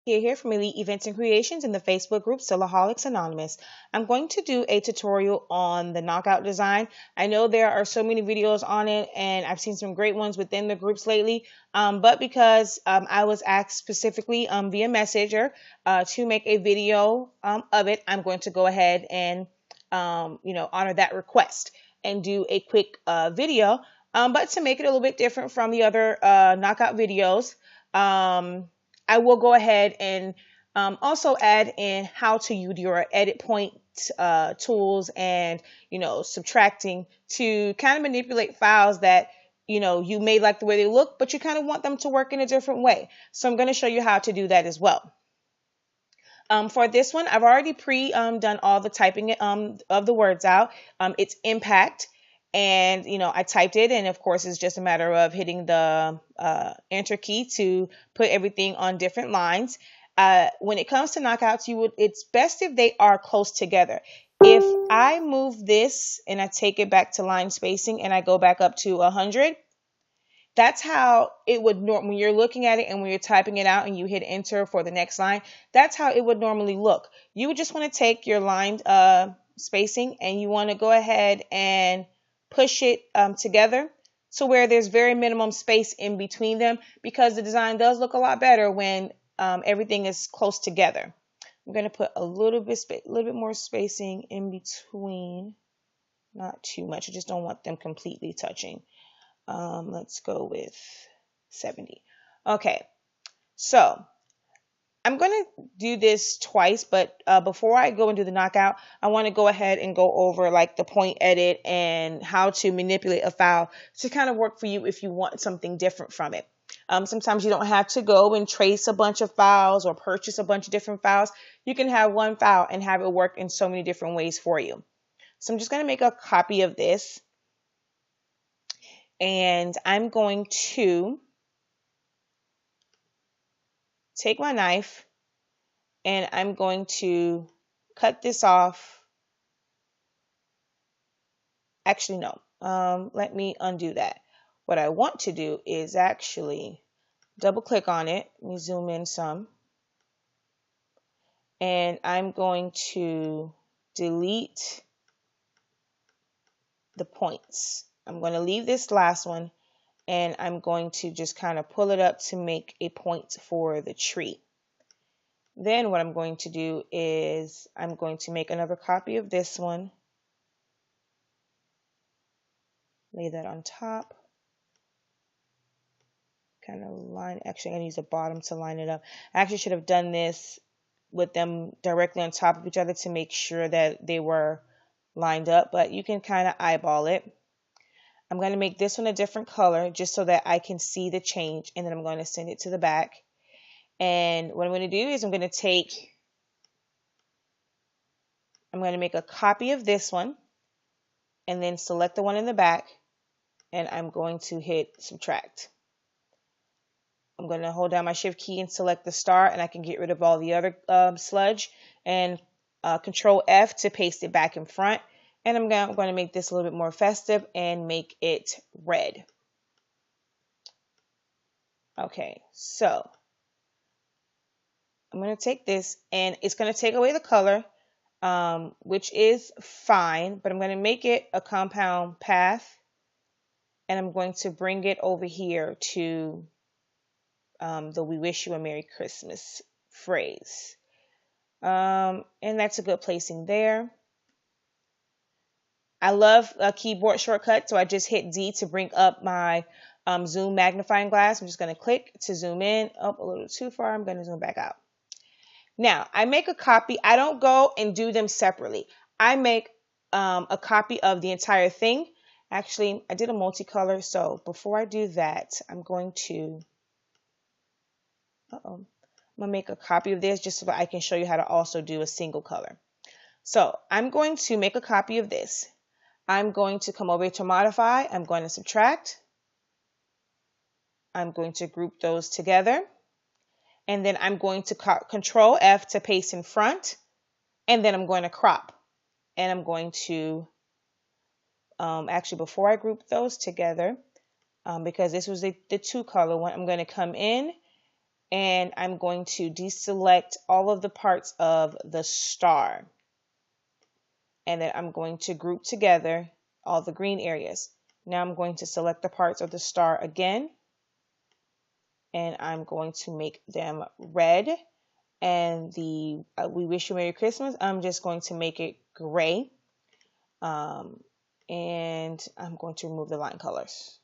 Here from Elite Events and Creations in the Facebook group SILaholics Anonymous. I'm going to do a tutorial on the knockout design. I know there are so many videos on it and I've seen some great ones within the groups lately, but because I was asked specifically via Messenger to make a video of it, I'm going to go ahead and honor that request and do a quick video, but to make it a little bit different from the other knockout videos. I will go ahead and also add in how to use your edit point tools and, subtracting to kind of manipulate files that, you may like the way they look, but you kind of want them to work in a different way. So I'm going to show you how to do that as well. For this one, I've already done all the typing of the words out. It's impact. And, I typed it, and of course, it's just a matter of hitting the enter key to put everything on different lines. When it comes to knockouts, it's best if they are close together. If I move this and I take it back to line spacing and I go back up to 100, that's how it would when you're looking at it and when you're typing it out and you hit enter for the next line, that's how it would normally look. You would just want to take your line spacing and you want to go ahead and push it together to where there's very minimum space in between them, because the design does look a lot better when everything is close together. I'm going to put a little bit more spacing in between, not too much. I just don't want them completely touching. Let's go with 70. Okay, so I'm going to do this twice, but before I go into the knockout, I want to go ahead and go over like the point edit and how to manipulate a file to kind of work for you if you want something different from it. Sometimes you don't have to go and trace a bunch of files or purchase a bunch of different files. You can have one file and have it work in so many different ways for you. So I'm just going to make a copy of this. And I'm going to take my knife and I'm going to cut this off. Actually, no. Let me undo that. What I want to do is actually double click on it. Let me zoom in some. And I'm going to delete the points. I'm going to leave this last one and I'm going to just kind of pull it up to make a point for the tree. Then what I'm going to do is I'm going to make another copy of this one. Lay that on top. Kind of line, actually I'm going to use the bottom to line it up. I actually should have done this with them directly on top of each other to make sure that they were lined up, but you can kind of eyeball it. I'm going to make this one a different color just so that I can see the change, and then I'm going to send it to the back. And what I'm going to do is I'm going to make a copy of this one and then select the one in the back, and I'm going to hit subtract. I'm going to hold down my shift key and select the star, and I can get rid of all the other sludge, and control F to paste it back in front. And I'm going to make this a little bit more festive and make it red. Okay, so I'm going to take this and it's going to take away the color, which is fine, but I'm going to make it a compound path, and I'm going to bring it over here to the "We Wish You a Merry Christmas" phrase. And that's a good placing there. I love a keyboard shortcut, so I just hit D to bring up my zoom magnifying glass. I'm just going to click to zoom in. Up a little too far. I'm going to zoom back out. Now, I make a copy. I don't go and do them separately. I make a copy of the entire thing. Actually, I did a multicolor, so before I do that, I'm going to make a copy of this just so that I can show you how to also do a single color. So I'm going to make a copy of this. I'm going to come over to modify. I'm going to subtract. I'm going to group those together. And then I'm going to control F to paste in front. And then I'm going to crop. And I'm going to, actually before I group those together, because this was the two color one, I'm going to come in and I'm going to deselect all of the parts of the star. And then I'm going to group together all the green areas. Now I'm going to select the parts of the star again, and I'm going to make them red. And the We Wish You Merry Christmas, I'm just going to make it gray. And I'm going to remove the line colors.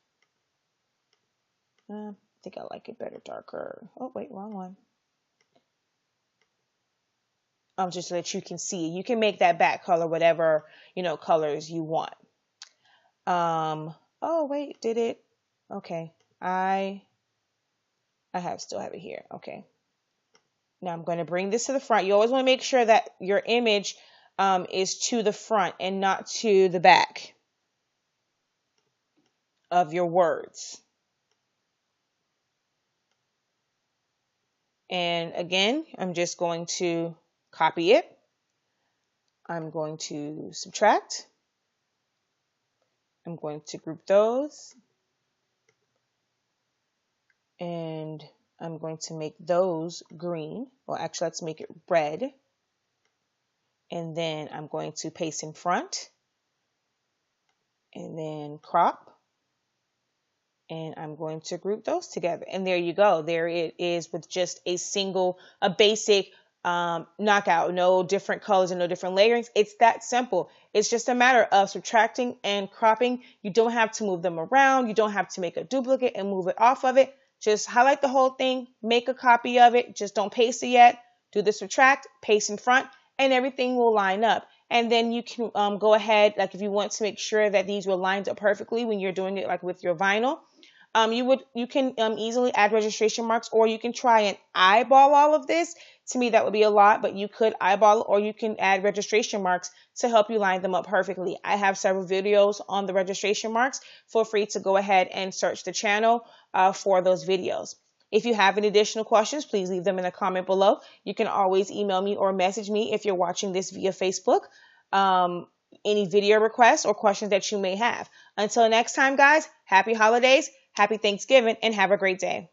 I think I like it better darker. Oh, wait, wrong one. Just so that you can see. You can make that back color whatever, colors you want. Oh, wait, did it? Okay. I still have it here. Okay. Now I'm going to bring this to the front. You always want to make sure that your image is to the front and not to the back of your words. And again, I'm just going to copy it. I'm going to subtract. I'm going to group those. And I'm going to make those green. Well, actually, let's make it red. And then I'm going to paste in front. And then crop. And I'm going to group those together. And there you go. There it is with just a basic knockout. No different colors and no different layerings. It's that simple. It's just a matter of subtracting and cropping. You don't have to move them around. You don't have to make a duplicate and move it off of it. Just highlight the whole thing, make a copy of it. Just don't paste it yet. Do the subtract, paste in front, and everything will line up. And then you can go ahead, like if you want to make sure that these were lined up perfectly when you're doing it like with your vinyl, you can easily add registration marks, or you can try and eyeball all of this. To me, that would be a lot, but you could eyeball, or you can add registration marks to help you line them up perfectly. I have several videos on the registration marks. Feel free to go ahead and search the channel for those videos. If you have any additional questions, please leave them in a comment below. You can always email me or message me if you're watching this via Facebook. Any video requests or questions that you may have. Until next time, guys, happy holidays, happy Thanksgiving, and have a great day.